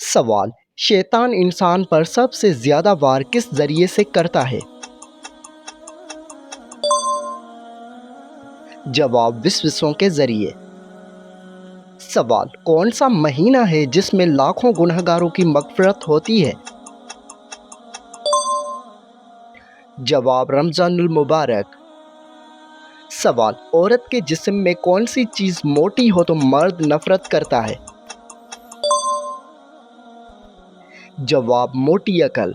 سوال: شیطان انسان پر سب سے زیادہ وار کس ذریعے سے کرتا ہے؟ جواب: وسوسوں کے ذریعے۔ سوال: کون سا مہینہ ہے جس میں لاکھوں گنہگاروں کی مغفرت ہوتی ہے؟ جواب: رمضان المبارک۔ سوال: عورت کے جسم میں کون سی چیز موٹی ہو تو مرد نفرت کرتا ہے؟ جواب: موٹی عقل۔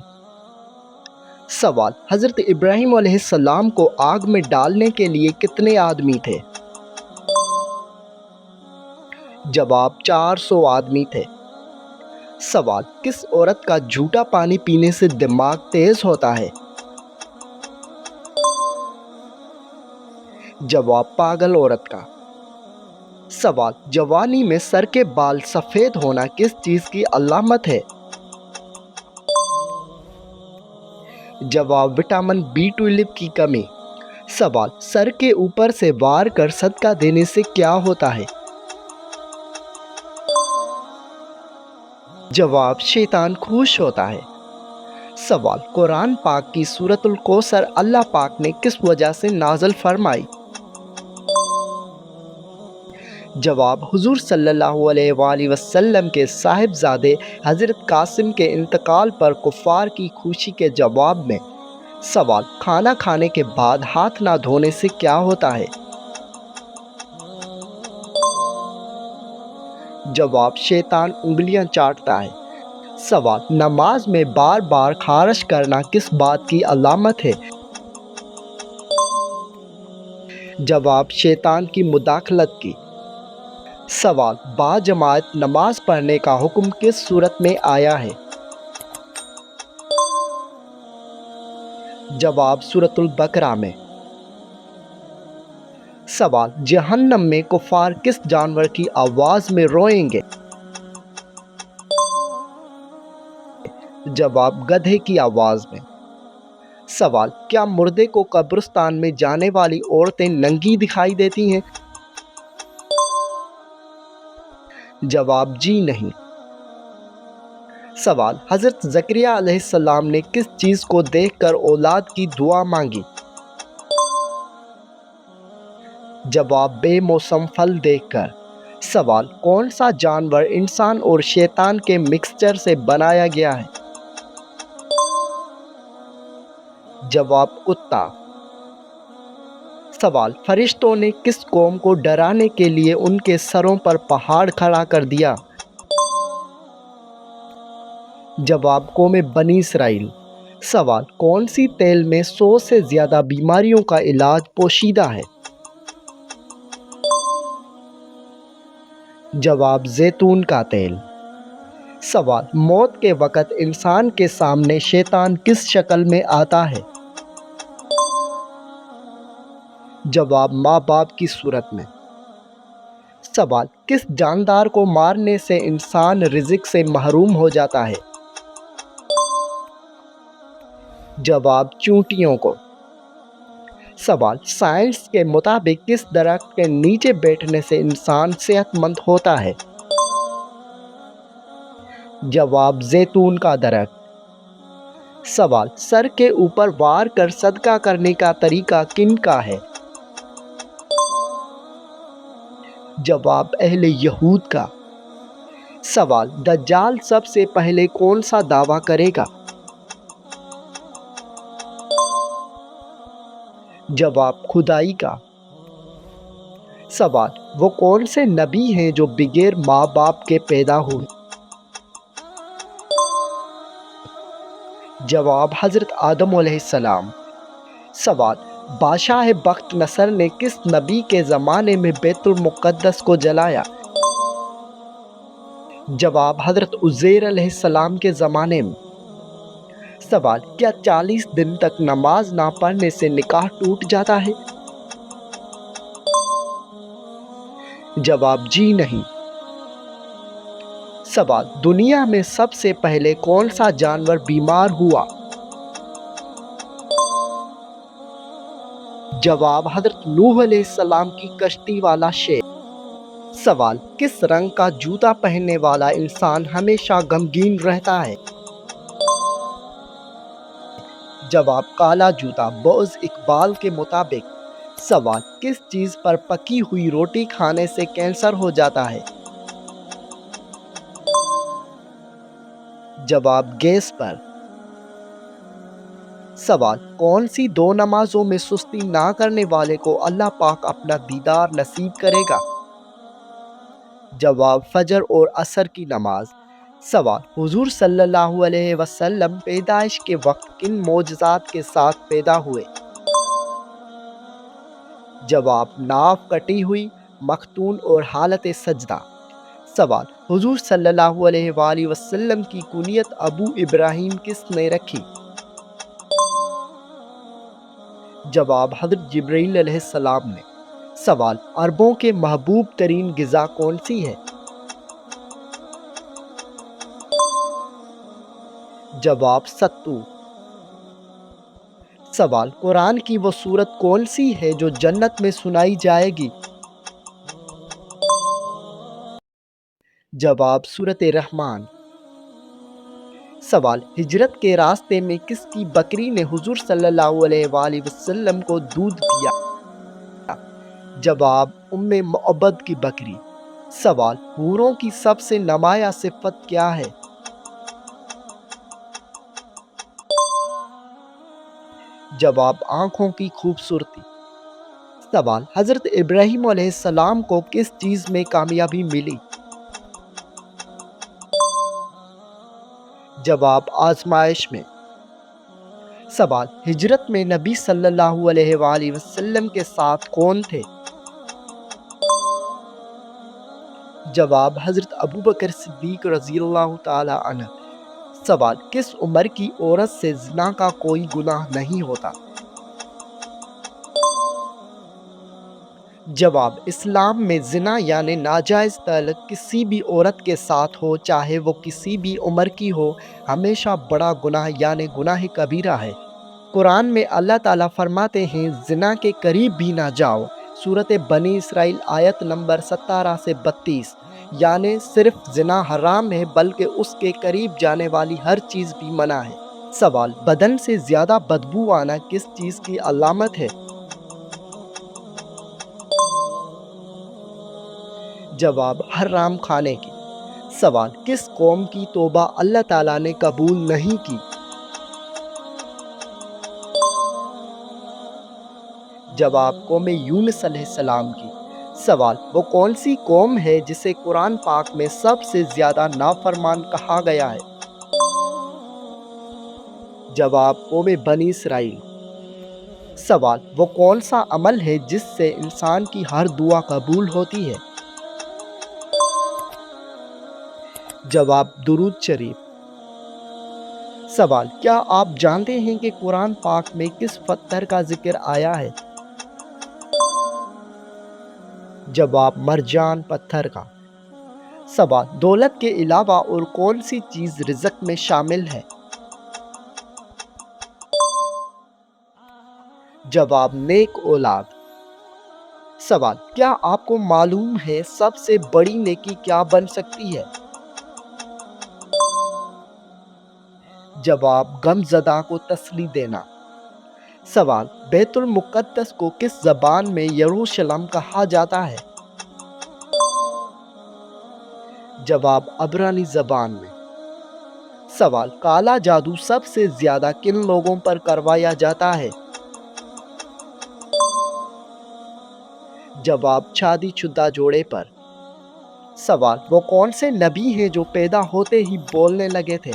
سوال: حضرت ابراہیم علیہ السلام کو آگ میں ڈالنے کے لیے کتنے آدمی تھے؟ جواب: 400 آدمی تھے۔ سوال: کس عورت کا جھوٹا پانی پینے سے دماغ تیز ہوتا ہے؟ جواب: پاگل عورت کا۔ سوال: جوانی میں سر کے بال سفید ہونا کس چیز کی علامت ہے؟ جواب: وٹامن B12 کی کمی۔ سوال: سر کے اوپر سے وار کر صدقہ دینے سے کیا ہوتا ہے؟ جواب: شیطان خوش ہوتا ہے۔ سوال: قرآن پاک کی سورۃ الکوثر اللہ پاک نے کس وجہ سے نازل فرمائی؟ جواب: حضور صلی اللہ علیہ وآلہ وسلم کے صاحبزادے حضرت قاسم کے انتقال پر کفار کی خوشی کے جواب میں۔ سوال: کھانا کھانے کے بعد ہاتھ نہ دھونے سے کیا ہوتا ہے؟ جواب: شیطان انگلیاں چاٹتا ہے۔ سوال: نماز میں بار بار خارش کرنا کس بات کی علامت ہے؟ جواب: شیطان کی مداخلت کی۔ سوال: باجماعت نماز پڑھنے کا حکم کس صورت میں آیا ہے؟ جواب: سورۃ البقرہ میں۔ سوال: جہنم میں کفار کس جانور کی آواز میں روئیں گے؟ جواب: گدھے کی آواز میں۔ سوال: کیا مردے کو قبرستان میں جانے والی عورتیں ننگی دکھائی دیتی ہیں؟ جواب: جی نہیں۔ سوال: حضرت زکریا علیہ السلام نے کس چیز کو دیکھ کر اولاد کی دعا مانگی؟ جواب: بے موسم پھل دیکھ کر۔ سوال: کون سا جانور انسان اور شیطان کے مکسچر سے بنایا گیا ہے؟ جواب: کتا۔ سوال: فرشتوں نے کس قوم کو ڈرانے کے لیے ان کے سروں پر پہاڑ کھڑا کر دیا؟ جواب: قوم بنی اسرائیل۔ سوال: کون سی تیل میں 100 سے زیادہ بیماریوں کا علاج پوشیدہ ہے؟ جواب: زیتون کا تیل۔ سوال: موت کے وقت انسان کے سامنے شیطان کس شکل میں آتا ہے؟ جواب: ماں باپ کی صورت میں۔ سوال: کس جاندار کو مارنے سے انسان رزق سے محروم ہو جاتا ہے؟ جواب: چیونٹیوں کو۔ سوال: سائنس کے مطابق کس درخت کے نیچے بیٹھنے سے انسان صحت مند ہوتا ہے؟ جواب: زیتون کا درخت۔ سوال: سر کے اوپر وار کر صدقہ کرنے کا طریقہ کن کا ہے؟ جواب: اہل یہود کا۔ سوال: دجال سب سے پہلے کون سا دعویٰ کرے گا؟ جواب: خدائی کا۔ سوال: وہ کون سے نبی ہیں جو بغیر ماں باپ کے پیدا ہوئے؟ جواب: حضرت آدم علیہ السلام۔ سوال: بادشاہ بخت نصر نے کس نبی کے زمانے میں بیت المقدس کو جلایا؟ جواب: حضرت عزیر علیہ السلام کے زمانے میں۔ سوال: کیا 40 دن تک نماز نہ پڑھنے سے نکاح ٹوٹ جاتا ہے؟ جواب: جی نہیں۔ سوال: دنیا میں سب سے پہلے کون سا جانور بیمار ہوا؟ جواب: حضرت نوح علیہ السلام کی کشتی والا شیر۔ سوال: کس رنگ کا جوتا پہننے والا انسان ہمیشہ غمگین رہتا ہے؟ جواب: کالا جوتا، بعض اقبال کے مطابق۔ سوال: کس چیز پر پکی ہوئی روٹی کھانے سے کینسر ہو جاتا ہے؟ جواب: گیس پر۔ سوال: کون سی دو نمازوں میں سستی نہ کرنے والے کو اللہ پاک اپنا دیدار نصیب کرے گا؟ جواب: فجر اور عصر کی نماز۔ سوال: حضور صلی اللہ علیہ وسلم پیدائش کے وقت کن معجزات کے ساتھ پیدا ہوئے؟ جواب: ناف کٹی ہوئی، مختون اور حالت سجدہ۔ سوال: حضور صلی اللہ علیہ وآلہ وسلم کی کنیت ابو ابراہیم کس نے رکھی؟ جواب: حضرت جبرائیل علیہ السلام نے۔ سوال: عربوں کے محبوب ترین غذا کون سی ہے؟ جواب: ستو۔ سوال: قرآن کی وہ سورت کون سی ہے جو جنت میں سنائی جائے گی؟ جواب: سورۃ رحمان۔ سوال: ہجرت کے راستے میں کس کی بکری نے حضور صلی اللہ علیہ وآلہ وسلم کو دودھ دیا؟ جواب: ام معبد کی بکری۔ سوال: حوروں کی سب سے نمایاں صفت کیا ہے؟ جواب: آنکھوں کی خوبصورتی۔ سوال: حضرت ابراہیم علیہ السلام کو کس چیز میں کامیابی ملی؟ جواب: آزمائش میں۔ سوال: ہجرت میں نبی صلی اللہ علیہ وآلہ وسلم کے ساتھ کون تھے؟ جواب: حضرت ابوبکر صدیق رضی اللہ تعالی عنہ۔ سوال: کس عمر کی عورت سے زنا کا کوئی گناہ نہیں ہوتا؟ جواب: اسلام میں زنا یعنی ناجائز تعلق کسی بھی عورت کے ساتھ ہو، چاہے وہ کسی بھی عمر کی ہو، ہمیشہ بڑا گناہ یعنی گناہ کبیرہ ہے۔ قرآن میں اللہ تعالیٰ فرماتے ہیں: زنا کے قریب بھی نہ جاؤ۔ سورۃ بنی اسرائیل آیت نمبر 17 سے 32۔ یعنی صرف زنا حرام ہے بلکہ اس کے قریب جانے والی ہر چیز بھی منع ہے۔ سوال: بدن سے زیادہ بدبو آنا کس چیز کی علامت ہے؟ جواب: حرام کھانے کی۔ سوال: کس قوم کی توبہ اللہ تعالیٰ نے قبول نہیں کی؟ جواب: قوم یونس علیہ السلام کی۔ سوال: وہ کون سی قوم ہے جسے قرآن پاک میں سب سے زیادہ نافرمان کہا گیا ہے؟ جواب: قوم بنی اسرائیل۔ سوال: وہ کون سا عمل ہے جس سے انسان کی ہر دعا قبول ہوتی ہے؟ جواب: درود شریف۔ سوال: کیا آپ جانتے ہیں کہ قرآن پاک میں کس پتھر کا ذکر آیا ہے؟ جواب: مرجان پتھر کا۔ سوال: دولت کے علاوہ اور کون سی چیز رزق میں شامل ہے؟ جواب: نیک اولاد۔ سوال: کیا آپ کو معلوم ہے سب سے بڑی نیکی کیا بن سکتی ہے؟ جواب: غم زدہ کو تسلی دینا۔ سوال: بیت المقدس کو کس زبان میں یروشلم کہا جاتا ہے؟ جواب: عبرانی زبان میں۔ سوال: کالا جادو سب سے زیادہ کن لوگوں پر کروایا جاتا ہے؟ جواب: شادی شدہ جوڑے پر۔ سوال: وہ کون سے نبی ہیں جو پیدا ہوتے ہی بولنے لگے تھے؟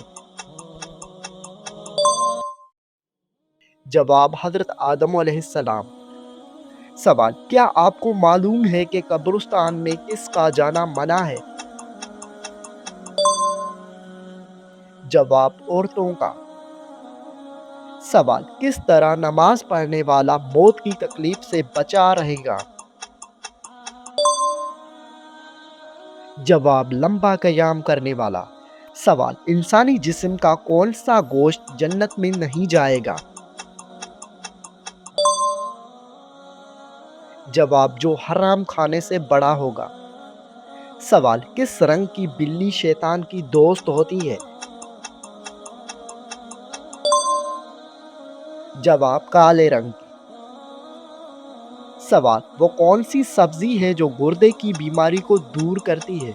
جواب: حضرت آدم علیہ السلام۔ سوال: کیا آپ کو معلوم ہے کہ قبرستان میں کس کا جانا منع ہے؟ جواب: عورتوں کا۔ سوال: کس طرح نماز پڑھنے والا موت کی تکلیف سے بچا رہے گا؟ جواب: لمبا قیام کرنے والا۔ سوال: انسانی جسم کا کون سا گوشت جنت میں نہیں جائے گا؟ جواب: جو حرام کھانے سے بڑا ہوگا۔ سوال، کس رنگ کی بلی شیطان کی دوست ہوتی ہے؟ جواب، کالے رنگ کی۔ سوال، وہ کون سی سبزی ہے جو گردے کی بیماری کو دور کرتی ہے؟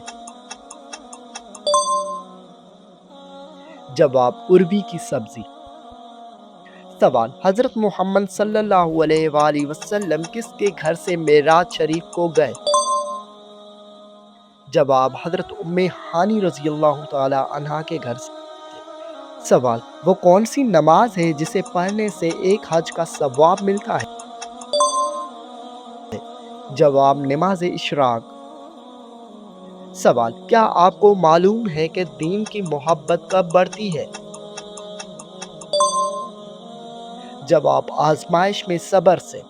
جواب، اروی کی سبزی۔ سوال، حضرت محمد صلی اللہ علیہ وآلہ وسلم کس کے گھر سے معراج شریف کو گئے؟ جواب، حضرت ام ہانی رضی اللہ تعالی عنہا کے گھر سے۔ سوال، وہ کون سی نماز ہے جسے پڑھنے سے ایک حج کا ثواب ملتا ہے؟ جواب، نماز اشراق۔ سوال، کیا آپ کو معلوم ہے کہ دین کی محبت کب بڑھتی ہے؟ جواب، آزمائش میں صبر سے۔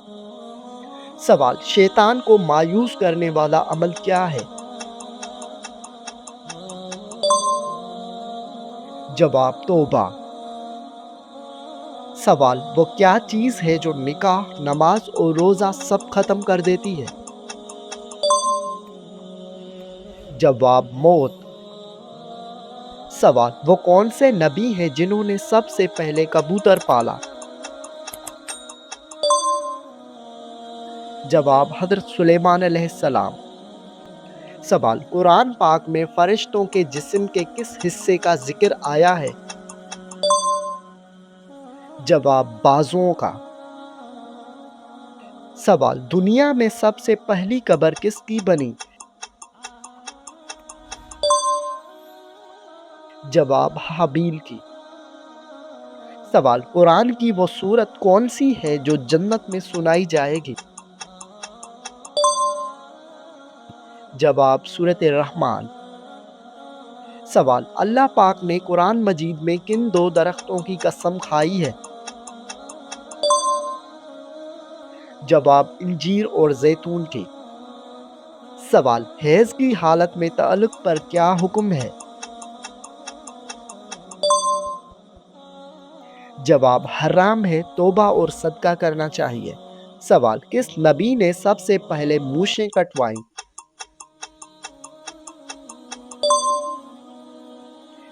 سوال، شیطان کو مایوس کرنے والا عمل کیا ہے؟ جواب، توبہ۔ سوال، وہ کیا چیز ہے جو نکاح، نماز اور روزہ سب ختم کر دیتی ہے؟ جواب، موت۔ سوال، وہ کون سے نبی ہیں جنہوں نے سب سے پہلے کبوتر پالا؟ جواب، حضرت سلیمان علیہ السلام۔ سوال، قرآن پاک میں فرشتوں کے جسم کے کس حصے کا ذکر آیا ہے؟ جواب، بازوؤں کا۔ سوال، دنیا میں سب سے پہلی قبر کس کی بنی؟ جواب، حابیل کی۔ سوال، قرآن کی وہ سورت کون سی ہے جو جنت میں سنائی جائے گی؟ جواب، سورۃ الرحمن۔ سوال، اللہ پاک نے قرآن مجید میں کن دو درختوں کی قسم کھائی ہے؟ جواب، انجیر اور زیتون کی۔ سوال، حیض کی حالت میں تعلق پر کیا حکم ہے؟ جواب، حرام ہے، توبہ اور صدقہ کرنا چاہیے۔ سوال، کس نبی نے سب سے پہلے مونچھیں کٹوائیں؟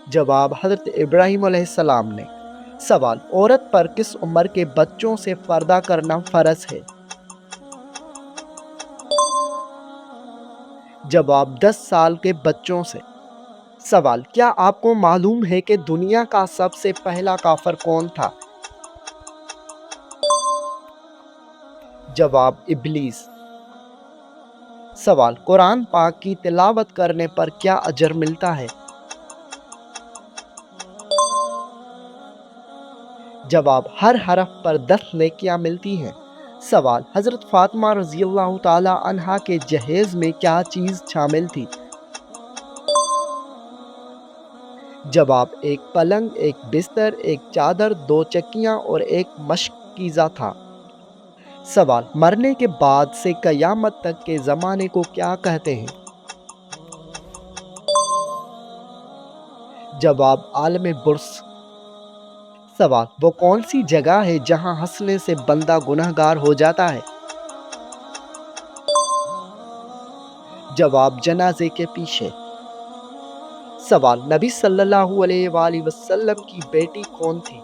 جواب، حضرت ابراہیم علیہ السلام نے۔ سوال، عورت پر کس عمر کے بچوں سے پردہ کرنا فرض ہے؟ جواب، 10 سال کے بچوں سے۔ سوال، کیا آپ کو معلوم ہے کہ دنیا کا سب سے پہلا کافر کون تھا؟ جواب، ابلیس۔ سوال، قرآن پاک کی تلاوت کرنے پر کیا اجر ملتا ہے؟ جواب، ہر حرف پر 10 نیکیاں ملتی ہیں۔ سوال، حضرت فاطمہ رضی اللہ تعالی عنہا کے جہیز میں کیا چیز شامل تھی؟ جواب، ایک پلنگ، ایک بستر، ایک چادر، 2 چکیاں اور ایک مشکیزہ تھا۔ سوال، مرنے کے بعد سے قیامت تک کے زمانے کو کیا کہتے ہیں؟ جواب، عالم برزخ۔ سوال، وہ کون سی جگہ ہے جہاں ہنسنے سے بندہ گنہگار ہو جاتا ہے؟ جواب، جنازے کے پیچھے۔ سوال، نبی صلی اللہ علیہ وآلہ وسلم کی بیٹی کون تھی؟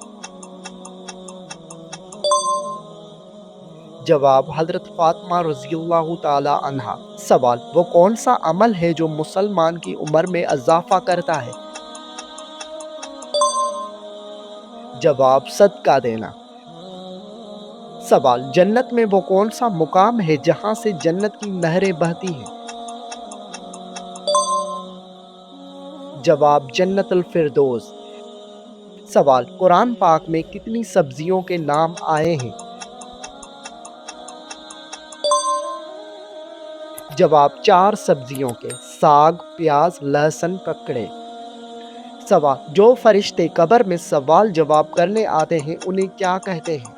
جواب، حضرت فاطمہ رضی اللہ تعالی عنہا۔ سوال، وہ کون سا عمل ہے جو مسلمان کی عمر میں اضافہ کرتا ہے؟ جواب، صدقہ دینا۔ سوال، جنت میں وہ کون سا مقام ہے جہاں سے جنت کی نہریں بہتی ہیں؟ جواب، جنت الفردوس۔ سوال، قرآن پاک میں کتنی سبزیوں کے نام آئے ہیں؟ جواب، 4 سبزیوں کے: ساگ، پیاز، لہسن، ککڑے۔ سوال، جو فرشتے قبر میں سوال جواب کرنے آتے ہیں انہیں کیا کہتے ہیں؟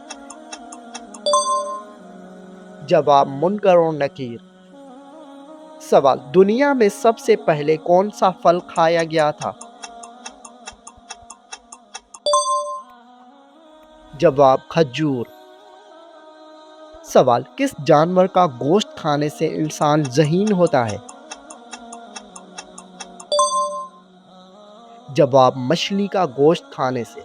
جواب، منکر و نکیر۔ سوال، دنیا میں سب سے پہلے کون سا پھل کھایا گیا تھا؟ جواب، کھجور۔ سوال، کس جانور کا گوشت کھانے سے انسان ذہین ہوتا ہے؟ جواب مچھلی کا گوشت کھانے سے۔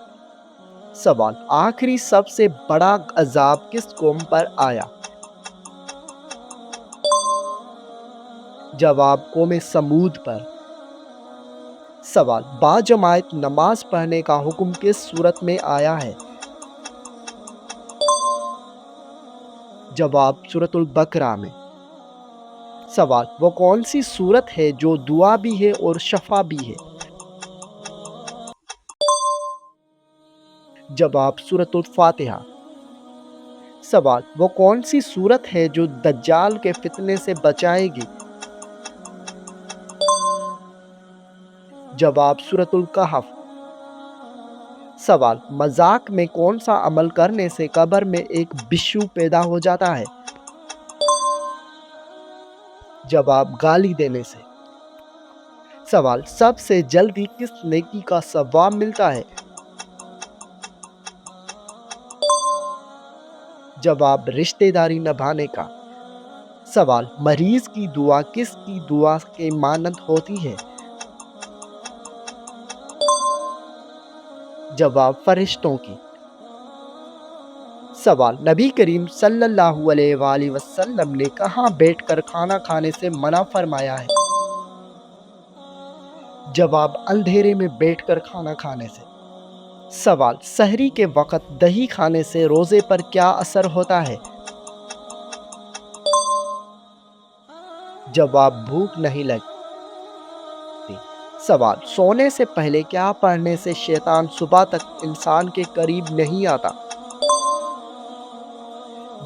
سوال آخری سب سے بڑا عذاب کس قوم پر آیا؟ جواب قوم سمود پر۔ سوال باجماعت نماز پڑھنے کا حکم کس صورت میں آیا ہے؟ جواب سورۃ البقرہ میں۔ سوال وہ کون سی صورت ہے جو دعا بھی ہے اور شفا بھی ہے؟ جواب سورۃ الفاتحہ۔ سوال وہ کون سی صورت ہے جو دجال کے فتنے سے بچائے گی؟ جواب سورۃ الکہف۔ سوال مذاق میں کون سا عمل کرنے سے قبر میں ایک بچھو پیدا ہو جاتا ہے؟ جواب گالی دینے سے۔ سوال سب سے جلدی کس نیکی کا ثواب ملتا ہے؟ جواب رشتہ داری نبھانے کا۔ سوال مریض کی دعا کس کی دعا کے مانند ہوتی ہے؟ جواب فرشتوں کی۔ سوال نبی کریم صلی اللہ علیہ وآلہ وسلم نے کہاں بیٹھ کر کھانا کھانے سے منع فرمایا ہے؟ جواب اندھیرے میں بیٹھ کر کھانا کھانے سے۔ سوال سحری کے وقت دہی کھانے سے روزے پر کیا اثر ہوتا ہے؟ جواب بھوک نہیں لگتی۔ سوال سونے سے پہلے کیا پڑھنے سے شیطان صبح تک انسان کے قریب نہیں آتا؟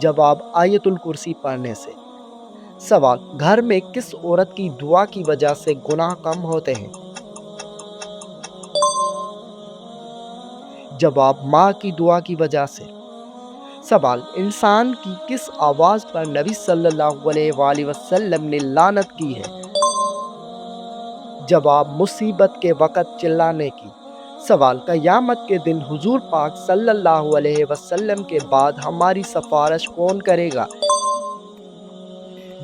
جواب آیت الکرسی پڑھنے سے۔ سوال گھر میں کس عورت کی دعا کی وجہ سے گناہ کم ہوتے ہیں؟ جواب ماں کی دعا کی وجہ سے۔ سوال انسان کی کس آواز پر نبی صلی اللہ علیہ وآلہ وسلم نے لعنت کی ہے؟ جواب مصیبت کے وقت چلانے کی۔ سوال قیامت کے دن حضور پاک صلی اللہ علیہ وسلم کے بعد ہماری سفارش کون کرے گا؟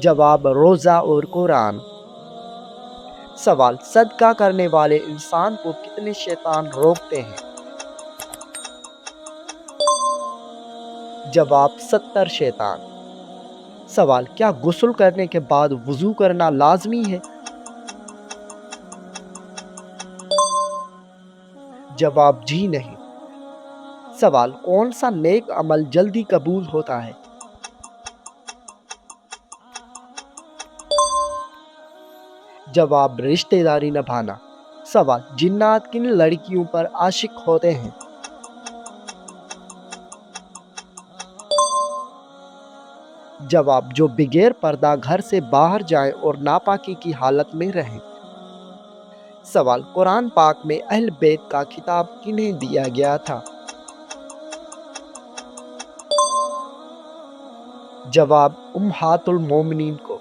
جواب روزہ اور قرآن۔ سوال صدقہ کرنے والے انسان کو کتنے شیطان روکتے ہیں؟ جواب 70 شیطان۔ سوال کیا غسل کرنے کے بعد وضو کرنا لازمی ہے؟ جواب جی نہیں۔ سوال کون سا نیک عمل جلدی قبول ہوتا ہے؟ جواب رشتہ داری نبھانا۔ سوال جنات کن لڑکیوں پر عاشق ہوتے ہیں؟ جواب جو بغیر پردہ گھر سے باہر جائیں اور ناپاکی کی حالت میں رہیں۔ سوال قرآن پاک میں اہل بیت کا خطاب کنہیں دیا گیا تھا؟ جواب امہات المومنین کو۔